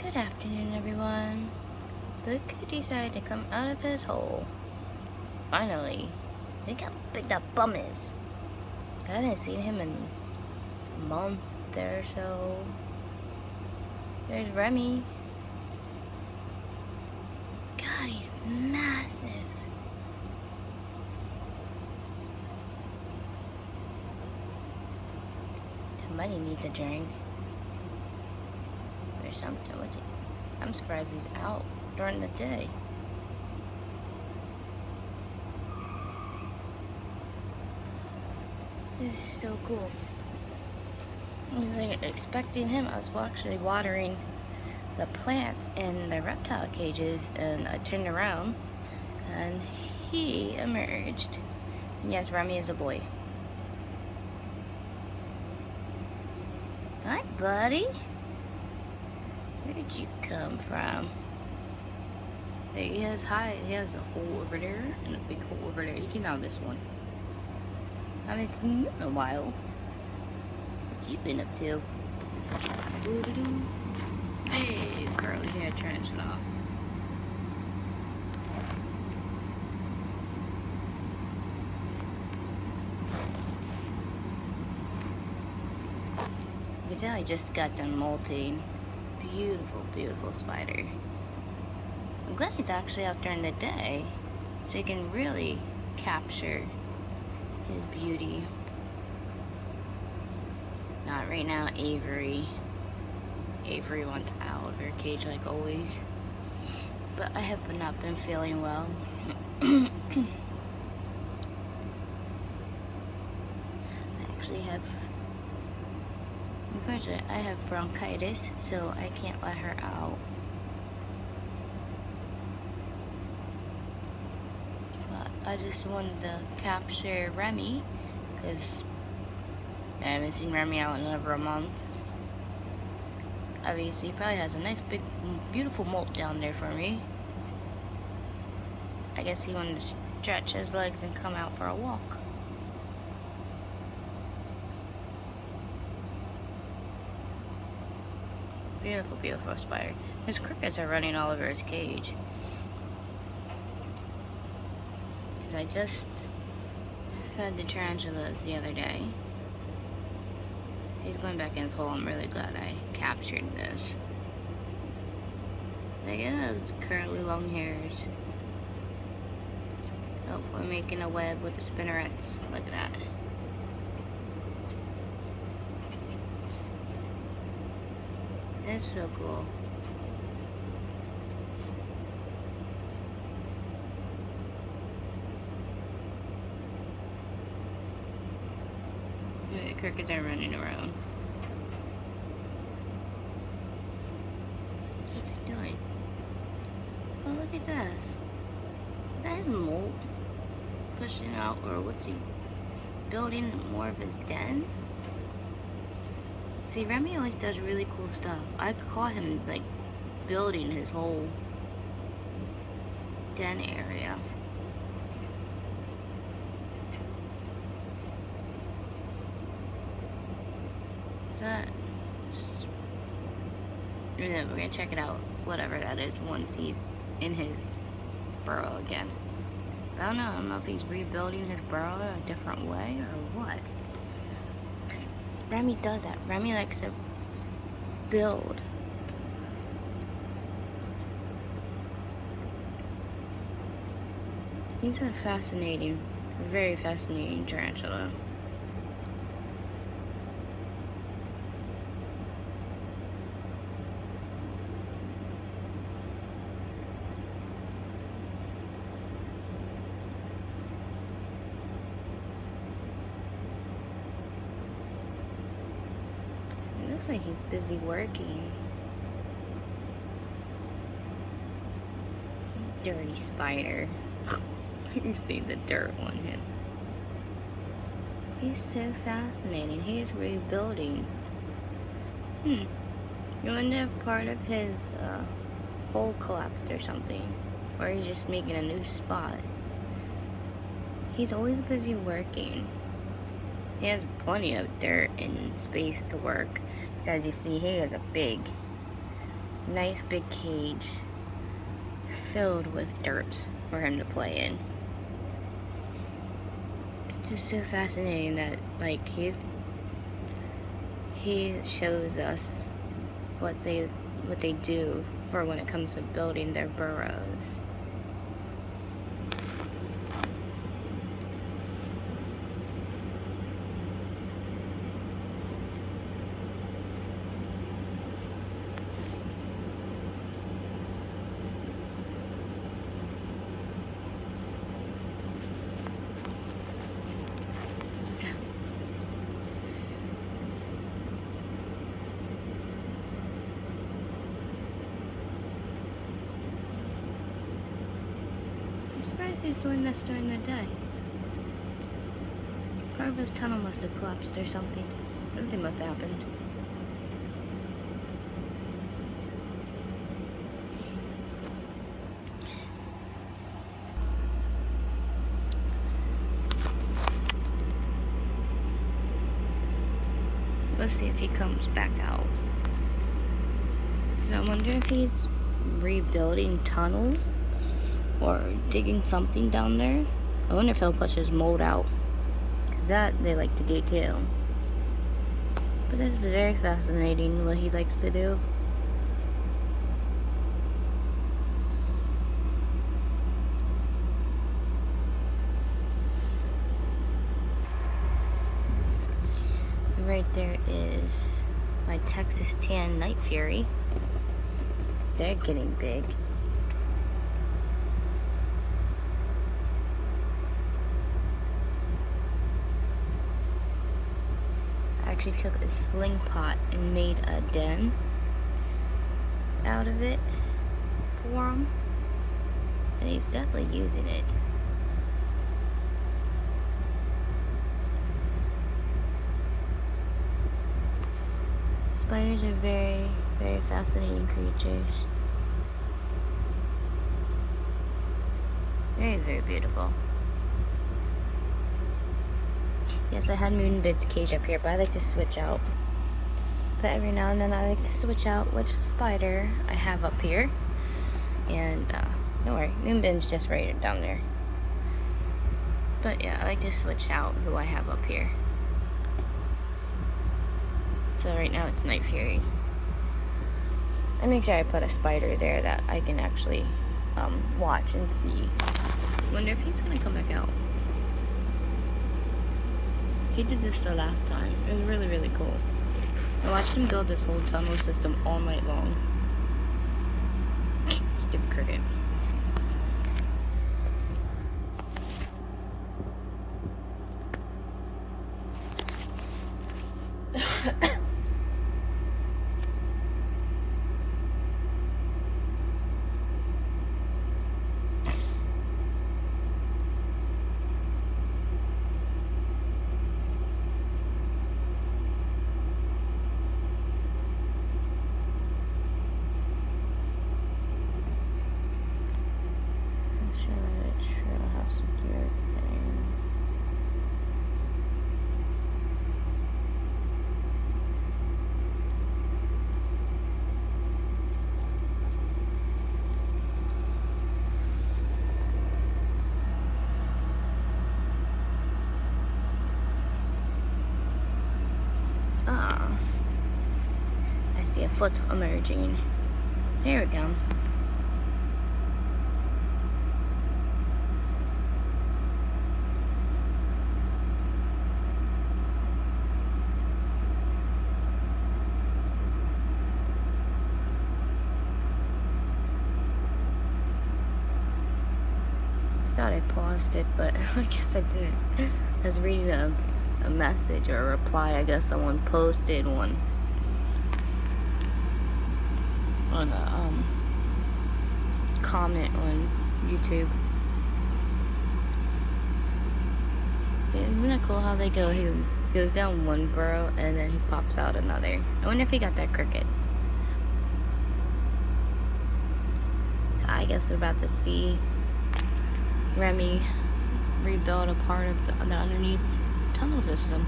Good afternoon, everyone. Look who decided to come out of his hole. Finally. Look how big that bum is. I haven't seen him in a month or so. There's Remy. God, he's massive. Somebody needs a drink. Or something. What's he? I'm surprised he's out during the day. This is so cool. I was like expecting him. I was actually watering the plants in the reptile cages, and I turned around and he emerged. And yes, Remy is a boy. Hi, buddy. Where'd you come from? There he has. Hi, he has a hole over there and a big hole over there. He came out of this one. I haven't seen you in a while. What you been up to? Hey, curly hair tarantula. You can tell I just got done molting. Beautiful, beautiful spider. I'm glad he's actually out during the day, so he can really capture his beauty. Not right now, Avery. Avery wants out of her cage like always. But I have not been feeling well. I actually have, unfortunately, I have bronchitis, so I can't let her out. But I just wanted to capture Remy, because I haven't seen Remy out in over a month. Obviously, he probably has a nice, big, beautiful molt down there for me. I guess he wanted to stretch his legs and come out for a walk. Beautiful, beautiful spider. His crickets are running all over his cage. Because I just fed the tarantulas the other day. He's going back in his hole. I'm really glad I captured this. Like, it has curly long hairs. Oh, we're making a web with the spinnerets. Look at that. It's so cool. The crickets are running around. What's he doing? Oh, look at this. Is that his molt pushing out, or what's he building more of his den? See, Remy always does really cool stuff. I caught him like building his whole den area. Yeah, we're gonna check it out, whatever that is, once he's in his burrow again. I don't know if he's rebuilding his burrow a different way or what. Remy does that. Remy likes to build. He's a fascinating, very fascinating tarantula. Looks like he's busy working. Dirty spider. You see the dirt on him. He's so fascinating. He's rebuilding. You wonder if part of his hole collapsed or something. Or he's just making a new spot. He's always busy working. He has plenty of dirt and space to work. So as you see, he has a big nice big cage filled with dirt for him to play in. It's just so fascinating that, like, he shows us what they do for when it comes to building their burrows. I'm surprised he's doing this during the day. Part of his tunnel must have collapsed or something. Something must have happened. Let's see if he comes back out. I wonder if he's rebuilding tunnels or digging something down there. I wonder if he'll push his mold out, because that they like to do too. But it's very fascinating what he likes to do. Right there is my Texas Tan Night Fury. They're getting big. I actually took a sling pot and made a den out of it for him. And he's definitely using it. Spiders are very, very fascinating creatures. Very, very beautiful. Yes, I had Moonbit's cage up here, but I like to switch out. But every now and then I like to switch out which spider I have up here. And don't worry, Moonbit's just right down there. But yeah, I like to switch out who I have up here. So right now it's Night Fury. I make sure I put a spider there that I can actually watch and see. Wonder if he's gonna come back out. He did this the last time. It was really, really cool. I watched him build this whole tunnel system all night long. Stupid cricket. I see a foot emerging. There we go. Thought I paused it, but I guess I didn't. I was reading a message or a reply. I guess someone posted one on a comment on YouTube. See, isn't it cool how they go? He goes down one burrow and then he pops out another. I wonder if he got that cricket. I guess we're about to see Remy rebuild a part of the underneath tunnel system.